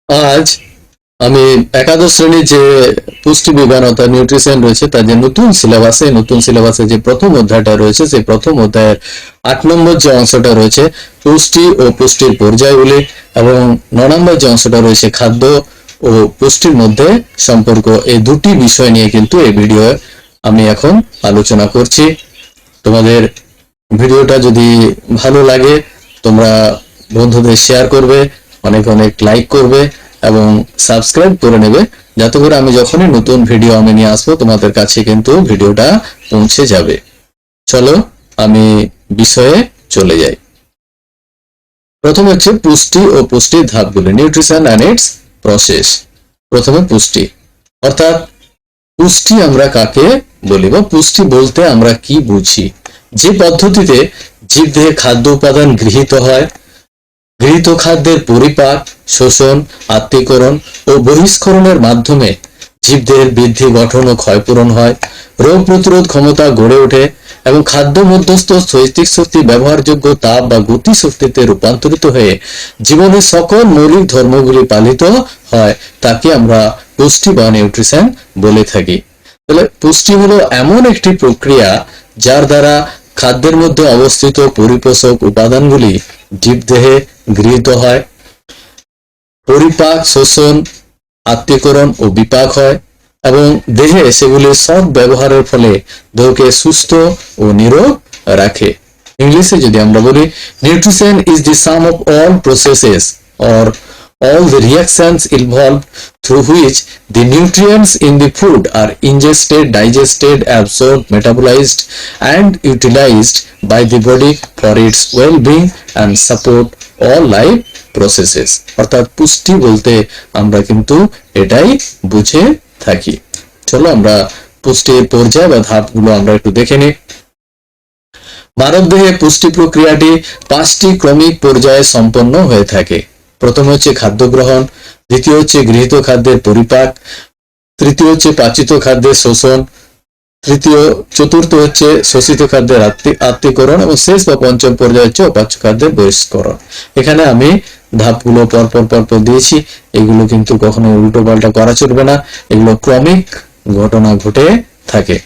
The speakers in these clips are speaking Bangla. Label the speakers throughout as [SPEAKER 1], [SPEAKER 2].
[SPEAKER 1] আজ আমি একাদশ শ্রেণীর যে পুষ্টি বিজ্ঞান অর্থাৎ নিউট্রিশন রয়েছে তার যে নতুন সিলেবাসে যে প্রথম অধ্যায়টা রয়েছে সেই প্রথম অধ্যায়ের ৮ নম্বর যে অংশটা রয়েছে পুষ্টি ও পুষ্টির পর্যায়গুলি এবং ৯ নম্বর যে অংশটা রয়েছে খাদ্য ও পুষ্টির মধ্যে সম্পর্ক, এই দুটি বিষয় নিয়ে কিন্তু এই ভিডিও আমি এখন আলোচনা করছি। তোমাদের ভিডিওটা যদি ভালো লাগে তোমরা বন্ধুদের শেয়ার করবে, অনেক অনেক লাইক করবে এবং সাবস্ক্রাইব করে নেবে, যাতে করে আমি যখনই নতুন ভিডিও আমি নিয়ে আসবো তোমাদের কাছে কিন্তু ভিডিওটা পৌঁছে যাবে। চলো আমি বিষয়ে চলে যাই। প্রথম হচ্ছে পুষ্টি ও পুষ্টির ধাপগুলি, নিউট্রিশন অ্যান্ড ইটস প্রসেস। প্রথমে পুষ্টি, অর্থাৎ পুষ্টি আমরা কাকে বলি বা পুষ্টি বলতে আমরা কি বুঝি? যে পদ্ধতিতে জীবদেহে খাদ্য উপাদান গৃহীত হয়, গৃহীত খাদ্যের পরিপাক, শোষণ, আত্তীকরণ ও বহিষ্করণের মাধ্যমে জীবদেহের বৃদ্ধি, গঠন ও ক্ষয়পূরণ হয়, রোগ প্রতিরোধ ক্ষমতা গড়ে ওঠে এবং খাদ্য মধ্যস্থ শৈতিক শক্তি ব্যবহারযোগ্য তাপ বা গতি শক্তিতে রূপান্তরিত হয়ে জীবনের সকল মৌলিক ধর্মগুলি পালিত হয়, তাকে আমরা পুষ্টি বা নিউট্রিশন বলে থাকি। তাহলে পুষ্টি হলো এমন একটি প্রক্রিয়া যার দ্বারা খাদ্যের মধ্যে অবস্থিত পরিপোষক উপাদানগুলি জীবদেহে গৃহীত হয়, পরিপাক, শোষণ, আত্তীকরণ ও বিপাক হয় এবং দেহে সেগুলির সৎ ব্যবহারের ফলে দেহকে সুস্থ ও নিরোগ রাখে। ইংলিশে যদি আমরা বলি, nutrition is the some of all processes or all the reactions involved through which the nutrients in the food are ingested, digested, absorbed, metabolized and utilized by the body for its well-being and support all life processes। অর্থাৎ পুষ্টি বলতে আমরা কিন্তু এটাই বুঝে থাকি। চলো আমরা পুষ্টির পর্যায় বা ধাপগুলো আমরা একটু দেখে নিই। মানবদেহে পুষ্টি প্রক্রিয়াটি 5টি ক্রমিক পর্যায়ে সম্পন্ন হয়ে থাকে। প্রথম হচ্ছে খাদ্য গ্রহণ, দ্বিতীয় হচ্ছে গৃহীত খাদ্যের পরিপাক, তৃতীয় হচ্ছে পাচিত খাদ্যের শোষণ, চতুর্থ হচ্ছে শোষিত খাদ্যের আত্তীকরণ এবং শেষ বা পঞ্চম পর্যায়ে হচ্ছে অপাচ্য খাদ্যের বহিষ্করণ। এখানে আমি ধাপগুলো পরপর দিয়েছি, এগুলো কিন্তু কখনো উল্টো পাল্টা করা চলবে না, এগুলো ক্রমিক ঘটনা ঘটে থাকে।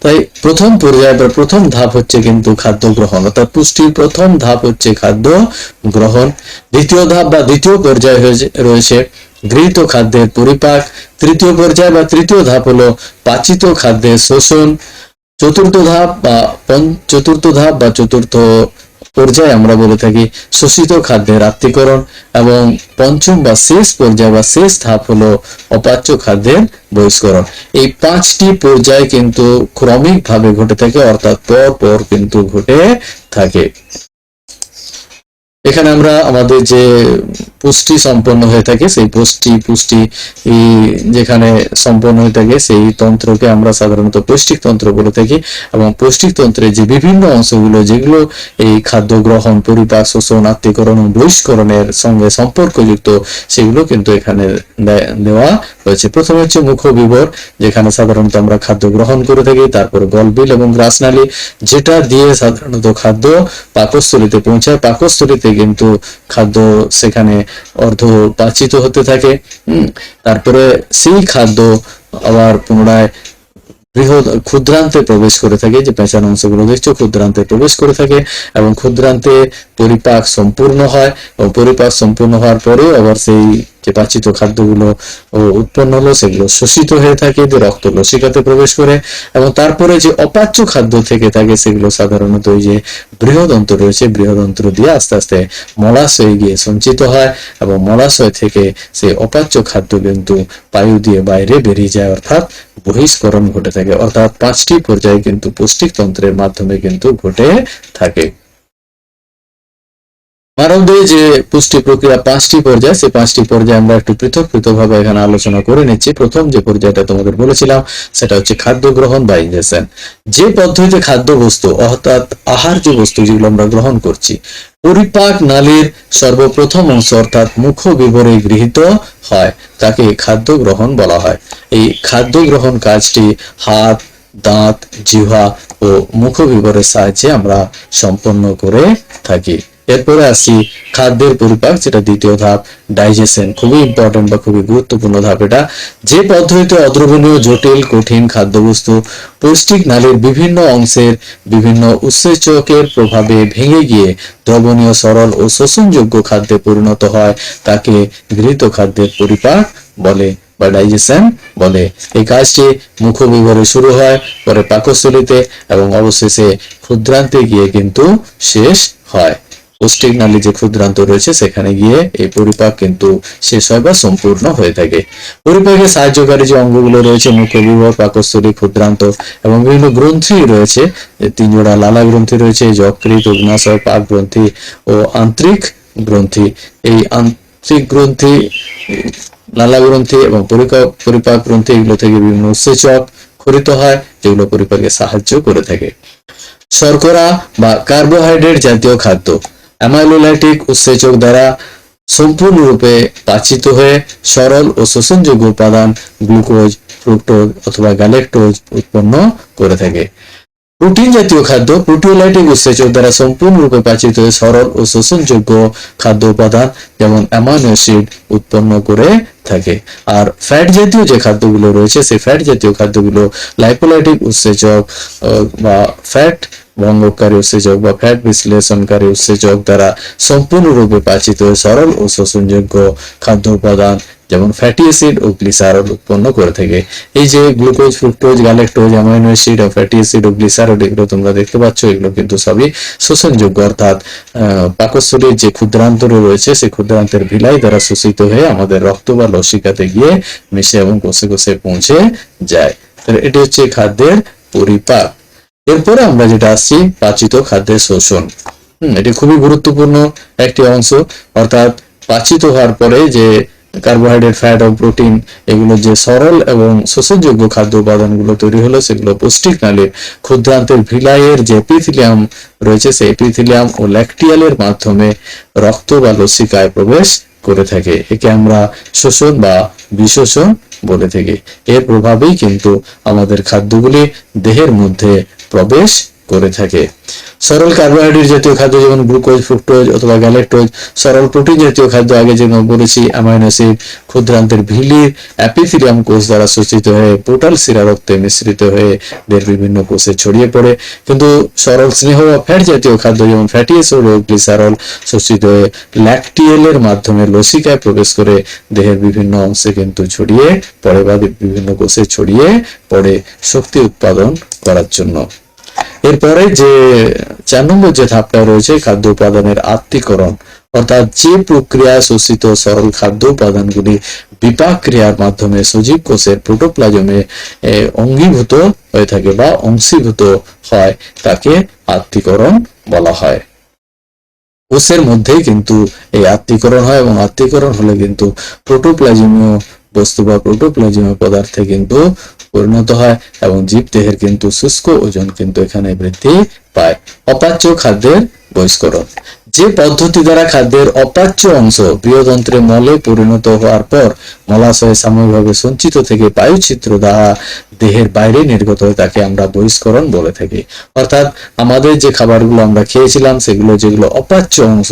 [SPEAKER 1] তাই প্রথম পর্যায় বা প্রথম ধাপ হচ্ছে কিন্তু খাদ্য গ্রহণ, অর্থাৎ পুষ্টির প্রথম ধাপ হচ্ছে খাদ্য গ্রহণ। দ্বিতীয় ধাপ বা দ্বিতীয় পর্যায় রয়েছে গৃহীত খাদ্যের পরিপাক। তৃতীয় পর্যায় বা তৃতীয় ধাপ হলো পাচিত খাদ্যের শোষণ। চতুর্থ ধাপ বা চতুর্থ পর্যায়ে আমরা বলে থাকি শোষিত খাদ্যের আত্তীকরণ এবং পঞ্চম বা শেষ পর্যায় বা শেষ ধাপ হলো অপাচ্য খাদ্যের বহিষ্করণ। এই 5টি পর্যায় কিন্তু ক্রমিক ভাবে ঘটে থাকে, অর্থাৎ পর কিন্তু ঘটে থাকে। এখানে আমরা আমাদের যে পুষ্টি সম্পন্ন হয়ে থাকে সেই পুষ্টি যেখানে সম্পন্ন হয়ে থাকে সেই তন্ত্রকে আমরা সাধারণত পৌষ্টিক তন্ত্র বলে থাকি এবং পৌষ্টিক তন্ত্রের যে বিভিন্ন অংশগুলো যেগুলো এই খাদ্য গ্রহণ, পরিপাক, শোষণ, আত্তীকরণ ও বহিষ্করণের সঙ্গে সম্পর্কযুক্ত সেগুলো কিন্তু এখানে দেওয়া হয়েছে। প্রথমে হচ্ছে মুখবিবর, যেখানে সাধারণত আমরা খাদ্য গ্রহণ করে থাকি, তারপরে গলবিল এবং গ্রাসনালী যেটা দিয়ে সাধারণত খাদ্য পাকস্থলীতে পৌঁছায়, পাকস্থলীতে কিন্তু খাদ্য সেখানে অর্ধপাচিত হতে থাকে। তারপরে সেই খাদ্য আবার পুনরায় ক্ষুদ্রান্তে প্রবেশ করে থাকে, যে পেঁচানো অংশগুলো দেখছো ক্ষুদ্রান্তে প্রবেশ করে থাকে এবং ক্ষুদ্রান্তে পরিপাক সম্পূর্ণ হয় এবং পরিপাক সম্পূর্ণ হওয়ার পরে আবার সেই যে পাচিত খাদ্যগুলো উৎপন্ন হলো সেগুলো শোষিত হয়ে থাকে, যে রক্ত লসিকাতে প্রবেশ করে এবং তারপরে যে অপাচ্য খাদ্য থেকে থাকে সেগুলো সাধারণত ওই যে বৃহদন্ত্র রয়েছে, বৃহদন্ত্র দিয়ে আস্তে আস্তে মলাশয়ে গিয়ে সঞ্চিত হয় এবং মলাশয় থেকে সেই অপাচ্য খাদ্য কিন্তু বায়ু দিয়ে বাইরে বেরিয়ে যায়, অর্থাৎ বহিষ্করণ ঘটে থাকে। অর্থাৎ 5টি পর্যায়ে কিন্তু পৌষ্টিক তন্ত্রের মাধ্যমে কিন্তু ঘটে থাকে। মানবদেহে যে পুষ্টি প্রক্রিয়া 5টি পর্যায়, সেই 5টি পর্যায়ে আমরা একটু পৃথক ভাবে এখানে আলোচনা করে নিচ্ছি। প্রথম যে পর্যায়টা তোমাদের বলেছিলাম সেটা হচ্ছে খাদ্য গ্রহণ বা ইনজেকশন। যে পদ্ধতিতে খাদ্য বস্তু অর্থাৎ আহার্য বস্তু যেগুলো আমরা গ্রহণ করছি পরিপাক নালীর সর্বপ্রথম অংশ অর্থাৎ মুখবিবরে গৃহীত হয় তাকে খাদ্য গ্রহণ বলা হয়। এই খাদ্য গ্রহণ কাজটি হাত, দাঁত, জিহ্বা ও মুখবিবরের সাহায্যে আমরা সম্পন্ন করে থাকি। এরপরে আসি খাদ্যের পরিপাক, যেটা দ্বিতীয় ধাপ, ডাইজেশন। খুবই ইম্পর্টেন্ট বা খুবই গুরুত্বপূর্ণ ধাপ এটা। যে পদ্ধতিতে অদ্রবণীয় জটিল কঠিন খাদ্যবস্তু পৌষ্টিক নালীর বিভিন্ন অংশের বিভিন্ন উৎসেচকের প্রভাবে ভেঙে গিয়ে দ্রবণীয় সরল ও শোষণযোগ্য খাদ্যে পরিণত হয়, তাকে গৃহীত খাদ্যের পরিপাক বলে বা ডাইজেশন বলে। এই কাজটি মুখবিবরে শুরু হয়, পরে পাকস্থলীতে এবং অবশেষে ক্ষুদ্রান্তে গিয়ে কিন্তু শেষ হয়। পৌষ্টিক নালী যে ক্ষুদ্রান্ত রয়েছে সেখানে গিয়ে এই পরিপাক কিন্তু শেষ হয় বা সম্পূর্ণ হয়ে থাকে। পরিপাকে সাহায্যকারী যে অঙ্গগুলো রয়েছে, মুখবিবর, পাকস্থলী, ক্ষুদ্রান্ত এবং বিভিন্ন গ্রন্থি রয়েছে। 3 জোড়া লালা গ্রন্থি রয়েছে, যকৃৎ, অগ্ন্যাশয়, পাক গ্রন্থি ও আন্তরিক গ্রন্থি। এই আন্তরিক গ্রন্থি, লালা গ্রন্থি এবং পরিপাক গ্রন্থি, এগুলো থেকে বিভিন্ন উৎসেচক ক্ষরিত হয় যেগুলো পরিপাকে সাহায্য করে থাকে। শর্করা বা কার্বোহাইড্রেট জাতীয় খাদ্য অ্যামাইলোলাইটিক উৎসেচক দ্বারা সম্পূর্ণরূপে পাচিত হয়ে সরল ও শোষণযোগ্য উপাদান গ্লুকোজ, ফ্রুক্টোজ অথবা গ্যালেক্টোজ উৎপন্ন করে থাকে। প্রোটিন জাতীয় খাদ্য প্রোটিওলাইটিক উৎসেচক দ্বারা সম্পূর্ণরূপে পাচিত হয়ে সরল ও শোষণযোগ্য খাদ্য উপাদান যেমন অ্যামাইনো অ্যাসিড উৎপন্ন করে থাকে। আর ফ্যাট জাতীয় যে খাদ্যগুলো রয়েছে, সেই ফ্যাট জাতীয় খাদ্যগুলো লাইপোলাইটিক উৎসেচক বা ফ্যাট ভঙ্গকারী উৎসেচক বা ফ্যাট বিশ্লেষণকারী উৎসেচক দ্বারা সম্পূর্ণরূপে পাচিত হয়ে সরল ও শোষণযোগ্য খাদ্য উপাদান যেমন ফ্যাটি অ্যাসিড ও গ্লিসারল উৎপন্ন করে থাকে। এই যে গ্লুকোজ, ফ্রুক্টোজ, গ্যালেক্টোজ, অ্যামাইনো অ্যাসিড ও ফ্যাটি অ্যাসিড ও গ্লিসারল, এগুলো তোমরা দেখতে পাচ্ছ, এগুলো কিন্তু সবই শোষণযোগ্য, অর্থাৎ পাকস্থলীর যে ক্ষুদ্রান্ত রয়েছে সেই ক্ষুদ্রান্তের ভিলাই দ্বারা শোষিত হয়ে আমাদের রক্ত বা লসিকাতে গিয়ে মিশে এবং কোষে কোষে পৌঁছে যায়। এটি হচ্ছে খাদ্যের পরিপাক। এরপরে আমরা যেটা আসছি, পাচিত খাদ্যের শোষণ। এটি খুবই গুরুত্বপূর্ণ একটি অংশ, অর্থাৎ পাচিত হওয়ার পরে যে কার্বোহাইড্রেট, ফ্যাট ও প্রোটিন, এগুলো যে সরল এবং শোষণযোগ্য খাদ্য উপাদানগুলো তৈরি হলো, সেগুলো পৌষ্টিক নালীর ক্ষুদ্রান্তের ভিলাইয়ের যে এপিথেলিয়াম রয়েছে সেই এপিথেলিয়াম ও ল্যাকটিয়ালের মাধ্যমে রক্ত বা লসিকায় প্রবেশ করে থাকে। একে আমরা শোষণ বা বিশোষণ বলে থাকি। এর প্রভাবেই কিন্তু আমাদের খাদ্যগুলি দেহের মধ্যে প্রবেশ করে থাকে। সরল কার্বোহাইড্রেট জাতীয় খাদ্য যেমন গ্লুকোজ, ফ্রুক্টোজ অথবা গ্যালেক্টোজ, সরল প্রোটিন জাতীয় খাদ্য আগে যেমন বলেছি অ্যামাইনো অ্যাসিড, ক্ষুদ্রান্তের ভিলির অ্যাপিথেলিয়াম কোষ দ্বারা শোষিত হয়ে পোর্টাল শিরা রক্তে মিশ্রিত হয়ে দেহের বিভিন্ন কোষে ছড়িয়ে পড়ে। কিন্তু সরল স্নেহ বা ফ্যাট জাতীয় খাদ্য যেমন ফ্যাটি অ্যাসিড ও গ্লিসারল শোষিত হয়ে ল্যাকটিয়েলের মাধ্যমে লসিকায় প্রবেশ করে দেহের বিভিন্ন অংশে কিন্তু ছড়িয়ে পড়ে বা বিভিন্ন কোষে ছড়িয়ে পড়ে শক্তি উৎপাদন করার জন্য। এরপরে যে 4 নম্বর যে ধাপটা রয়েছে, খাদ্য উপাদানের আত্তীকরণ, অর্থাৎ যে প্রক্রিয়ায় শোষিত সরল খাদ্য উপাদানগুলি বিপাক ক্রিয়ার মাধ্যমে সজীব কোষের প্রোটোপ্লাজমে অঙ্গীভূত হয়ে থাকে বা অংশীভূত হয়, তাকে আত্তীকরণ বলা হয়। কোষের মধ্যেই কিন্তু এই আত্তীকরণ হয় এবং আত্তীকরণ হলে কিন্তু প্রোটোপ্লাজমীয় বস্তু বা প্রোটোপ্লাজমীয় পদার্থে কিন্তু পরিণত হয় এবং জীবদেহের কিন্তু শুষ্ক ওজন কিন্তু এখানে বৃদ্ধি পায়। অপাচ্য খাদ্যের বহিষ্করণ, যে পদ্ধতি দ্বারা খাদ্যের অপাচ্য অংশ বৃহদন্ত্রে মলে পরিণত হওয়ার পর মলাশয়ে সাময়িকভাবে সঞ্চিত থেকে বায়ুছিদ্র দ্বারা দেহের বাইরে নির্গত হয়, তাকে আমরা বহিষ্করণ বলে থাকি। অর্থাৎ আমাদের যে খাবারগুলো আমরা খেয়েছিলাম সেগুলো যেগুলো অপাচ্য অংশ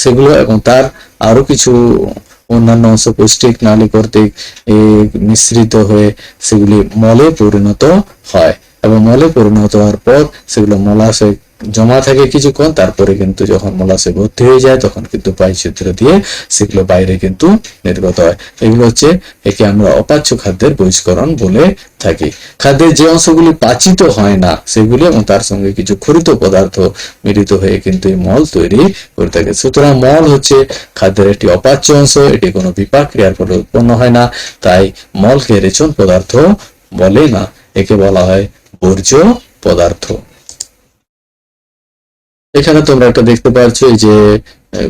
[SPEAKER 1] সেগুলো এবং তার আরো কিছু অন্যান্য অংশ পৌষ্টিক নালী কর্তৃক মিশ্রিত হয়ে সেগুলি মলে পরিণত হয় এবং মলে পরিণত হওয়ার পর সেগুলো মলাশয়ে জমা থাকে কিছুক্ষণ, তারপরে কিন্তু যখন মলাশয়ে ভর্তি হয়ে যায় তখন কিন্তু বায়ুছিদ্র দিয়ে সেগুলো বাইরে কিন্তু নির্গত হয়। এগুলো হচ্ছে একে আমরা অপাচ্য খাদ্যের বহিষ্করণ বলে থাকি। খাদ্যের যে অংশগুলি পাচিত হয় না সেগুলি এবং তার সঙ্গে কিছু ক্ষরিত পদার্থ মিলিত হয়ে কিন্তু এই মল তৈরি করে থাকে। সুতরাং মল হচ্ছে খাদ্যের একটি অপাচ্য অংশ, এটি কোনো বিপাক ক্রিয়ার ফলে উৎপন্ন হয় না, তাই মলকে রেচন পদার্থ বলে না, একে বলা হয় বর্জ্য পদার্থ। এখানে তোমরা একটা দেখতে পাচ্ছ এই যে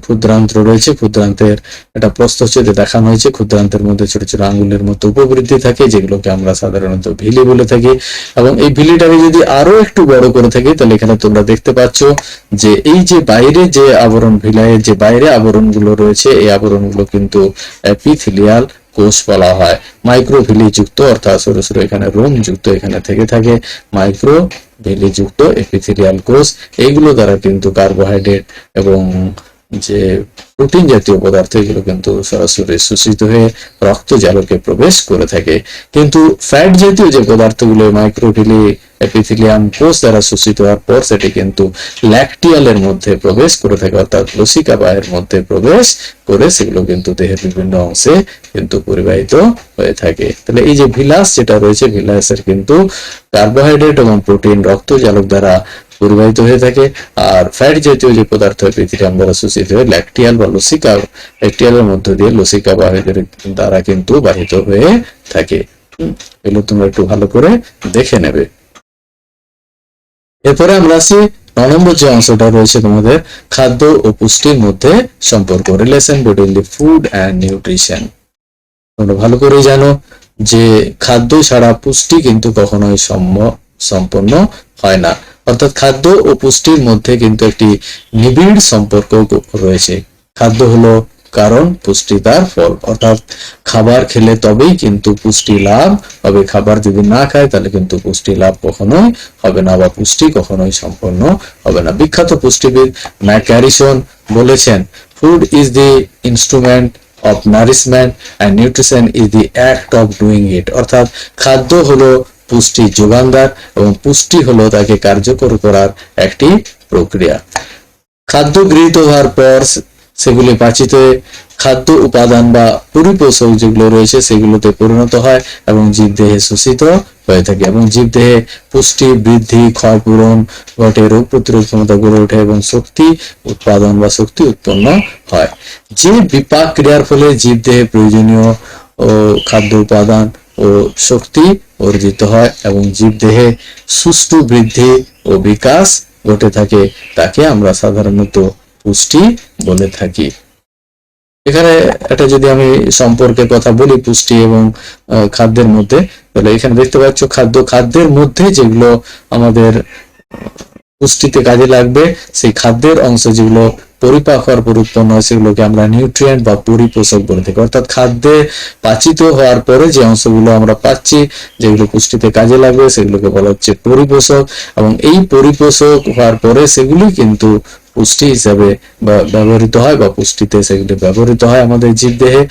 [SPEAKER 1] ক্ষুদ্রান্ত রয়েছে, ক্ষুদ্রান্তের একটা প্রস্থচ্ছেদে দেখানো হয়েছে। ক্ষুদ্রান্তের মধ্যে ছোট ছোট আঙ্গুলের মতো উপবৃদ্ধি থাকে যেগুলোকে আমরা সাধারণত ভিলি বলে থাকি, এবং এই ভিলিটাকে যদি আরো একটু বড় করে থাকি তাহলে এখানে তোমরা দেখতে পাচ্ছ যে এই যে বাইরে যে আবরণ, ভিলাইয়ের যে বাইরে আবরণগুলো রয়েছে এই আবরণগুলো কিন্তু এপিথেলিয়াল কোষ বলা হয়। মাইক্রোভিলি যুক্ত অর্থাৎ ছোট ছোট এখানে রোম যুক্ত এখানে থেকে থাকে মাইক্রোভিলি যুক্ত এপিথেলিয়াল কোষ। এইগুলো দ্বারা কিন্তু কার্বোহাইড্রেট এবং যে প্রোটিন জাতীয় পদার্থ এগুলো কিন্তু সরাসরি শোষিত হয়ে রক্ত জালকে প্রবেশ করে থাকে। কিন্তু ফ্যাট জাতীয় যে পদার্থগুলো মাইক্রোভিলি এপিথেলিয়াম কোষ দ্বারা শোষিত হওয়ার পর সেটি কিন্তু ল্যাকটিয়ালের মধ্যে প্রবেশ করে থাকে অর্থাৎ লসিকা বাহের মধ্যে প্রবেশ করে সেগুলো কিন্তু দেহের বিভিন্ন অংশে কিন্তু পরিবাহিত হয়ে থাকে। তাহলে এই যে ভিলাস যেটা রয়েছে ভিলাসের কিন্তু কার্বোহাইড্রেট এবং প্রোটিন রক্ত জালক দ্বারা পরিবাহিত হয়ে থাকে, আর ফ্যাট জাতীয় যে পদার্থ এপিথেলিয়াম দ্বারা শোষিত হয়ে ল্যাকটিয়াল বা লসিকা ল্যাকটিয়ালের মধ্য দিয়ে লসিকা বাহের দ্বারা কিন্তু বাহিত হয়ে থাকে। এগুলো তোমরা একটু ভালো করে দেখে নেবে। এরপরে আমরা আসি 9 নম্বর যে অংশটা রয়েছে তোমাদের খাদ্য ও পুষ্টির মধ্যে সম্পর্ক, relation between the food and nutrition. তোমরা ভালো করে জানো যে খাদ্য ছাড়া পুষ্টি কিন্তু কখনোই সম্পন্ন হয় না, অর্থাৎ খাদ্য ও পুষ্টির মধ্যে কিন্তু একটি নিবিড় সম্পর্ক রয়েছে। খাদ্য হলো কারণ, পুষ্টি তার ফল, অর্থাৎ খাবার খেলে তবেই কিন্তু পুষ্টি লাভ হবে। খাবার যদি না খায় তাহলে কিন্তু পুষ্টি লাভ কখনোই হবে না বা পুষ্টি কখনোই সম্পন্ন হবে না। বিখ্যাত পুষ্টিবিদ ম্যাক হ্যারিসন বলেছেন, food is the instrument of nourishment and nutrition is the act of doing it। অর্থাৎ খাদ্য হলো পুষ্টি যোগানদার এবং পুষ্টি হলো তাকে কার্যকর করার একটি প্রক্রিয়া। খাদ্য গৃহীত হওয়ার পর সেগুলি পাচিত হয়ে খাদ্য উপাদান বা পরিপোষক যেগুলো রয়েছে সেগুলোতে পরিণত হয় এবং জীবদেহে শোষিত হয়ে থাকে এবং জীবদেহে পুষ্টি বৃদ্ধি ক্ষয়পূরণ ঘটে, রোগ প্রতিরোধ ক্ষমতা গড়ে ওঠে এবং শক্তি উৎপাদন বা শক্তি উৎপন্ন হয়। যে বিপাক ক্রিয়ার ফলে জীবদেহে প্রয়োজনীয় ও খাদ্য উপাদান ও শক্তি অর্জিত হয় এবং জীবদেহে সুষ্ঠু বৃদ্ধি ও বিকাশ ঘটে থাকে তাকে আমরা সাধারণত পুষ্টি বলে থাকি। এখানে একটা যদি আমি সম্পর্কের কথা বলি পুষ্টি এবং খাদ্যের মধ্যে, তাহলে এখানে দেখতে পাচ্ছ খাদ্যের মধ্যে যেগুলো আমাদের পুষ্টিতে কাজে লাগবে সেই খাদ্যের অংশ যেগুলো পরিপাক হওয়ার পর উৎপন্ন হয় সেগুলোকে আমরা নিউট্রিয়েন্ট বা পরিপোষক বলে থাকি। অর্থাৎ খাদ্যে পাচিত হওয়ার পরে যে অংশগুলো আমরা পাচ্ছি যেগুলো পুষ্টিতে কাজে লাগবে সেগুলোকে বলা হচ্ছে পরিপোষক, এবং এই পরিপোষক হওয়ার পরে সেগুলি কিন্তু পুষ্টি হিসাবে ব্যবহৃত হয় বা পুষ্টিতে সেগুলি ব্যবহৃত হয় আমাদের জীবদেহে,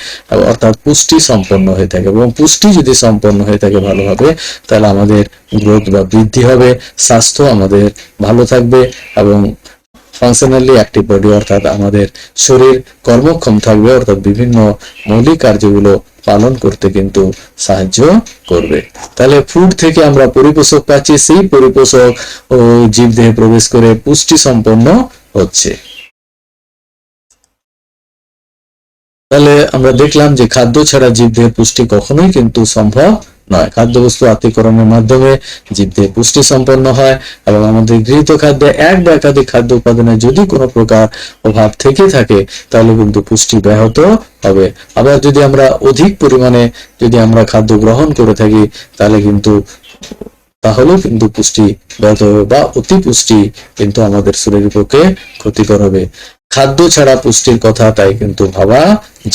[SPEAKER 1] অর্থাৎ পুষ্টি সম্পন্ন হয়ে থাকে। এবং পুষ্টি যদি সম্পন্ন হয়ে থাকে ভালোভাবে তাহলে আমাদের গ্রোথ বা বৃদ্ধি হবে, স্বাস্থ্য আমাদের ভালো থাকবে এবং ফাংশনালি অ্যাক্টিভ বডি অর্থাৎ আমাদের শরীর কর্মক্ষম থাকবে, অর্থাৎ বিভিন্ন মৌলিক কার্যগুলো পালন করতে কিন্তু সাহায্য করবে। তাহলে ফুড থেকে আমরা পরিপোষক পাচ্ছি, সেই পরিপোষক ও জীবদেহে প্রবেশ করে পুষ্টি সম্পন্ন হচ্ছে। তাহলে আমরা দেখলাম যে খাদ্য ছাড়া জীবদেহের পুষ্টি কখনোই কিন্তু সম্ভব নয়। খাদ্যবস্তু আত্তীকরণের মাধ্যমে জীবদেহে পুষ্টি সম্পন্ন হয় এবং আমাদের গৃহীত খাদ্যে এক বা একাধিক খাদ্য উপাদানে যদি কোনো প্রকার অভাব থেকে থাকে তাহলে কিন্তু পুষ্টি ব্যাহত হবে। আবার যদি আমরা অধিক পরিমাণে যদি আমরা খাদ্য গ্রহণ করে থাকি তাহলে তাহলেও কিন্তু পুষ্টি ব্যাহত হবে বা অতি পুষ্টি কিন্তু আমাদের শরীরের পক্ষে ক্ষতিকর হবে। খাদ্য ছাড়া পুষ্টির কথা তাই কিন্তু ভাবা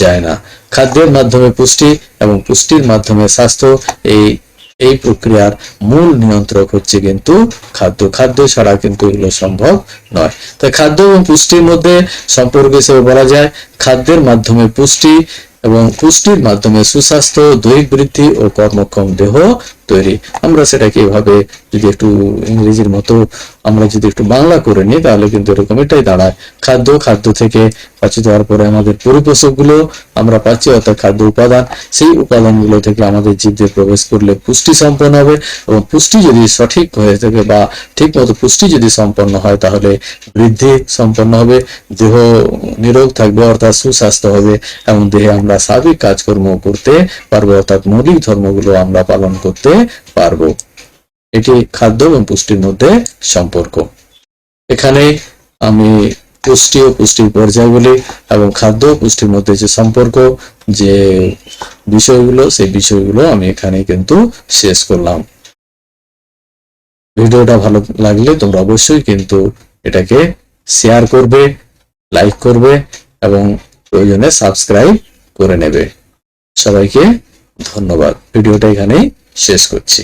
[SPEAKER 1] যায় না। খাদ্যের মাধ্যমে পুষ্টি এবং পুষ্টির মাধ্যমে স্বাস্থ্য, এই প্রক্রিয়ার মূল নিয়ন্ত্রক হচ্ছে কিন্তু খাদ্য ছাড়া কিন্তু এগুলো সম্ভব নয়। তাই খাদ্য এবং পুষ্টির মধ্যে সম্পর্ক হিসেবে বলা যায় খাদ্যের মাধ্যমে পুষ্টি এবং পুষ্টির মাধ্যমে সুস্বাস্থ্য, দৈহিক বৃদ্ধি ও কর্মক্ষম দেহ তৈরি। আমরা সেটাকে এভাবে যদি একটু ইংরেজির মতো আমরা যদি একটু বাংলা করে নিই তাহলে কিন্তু এরকম এটাই দাঁড়ায়, খাদ্য থেকে পাচিত হওয়ার পরে আমাদের পরিপোষক গুলো আমরা পাচ্ছি অর্থাৎ খাদ্য উপাদান, সেই উপাদানগুলো থেকে আমাদের জীবদেহে প্রবেশ করলে পুষ্টি সম্পন্ন হবে এবং পুষ্টি যদি সঠিক হয়ে থাকে বা ঠিক মতো পুষ্টি যদি সম্পন্ন হয় তাহলে বৃদ্ধি সম্পন্ন হবে, দেহ নিরোগ থাকবে অর্থাৎ সুস্বাস্থ্য হবে এবং দেহে আমরা স্বাভাবিক কাজকর্ম করতে পারবো অর্থাৎ মৌলিক ধর্মগুলো আমরা পালন করতে পারবো। এটি খাদ্য এবং পুষ্টির মধ্যে সম্পর্ক। এখানে আমি পুষ্টি ও পুষ্টির পর্যায়গুলি এবং খাদ্য ও পুষ্টির মধ্যে যে সম্পর্ক যে বিষয়গুলো সেই বিষয়গুলো আমি এখানে কিন্তু শেষ করলাম। ভিডিওটা ভালো লাগলে তোমরা অবশ্যই কিন্তু এটাকে শেয়ার করবে, লাইক করবে এবং প্রয়োজনে সাবস্ক্রাইব করে নেবে। সবাইকে ধন্যবাদ। ভিডিওটা এখানেই শেষ করছি।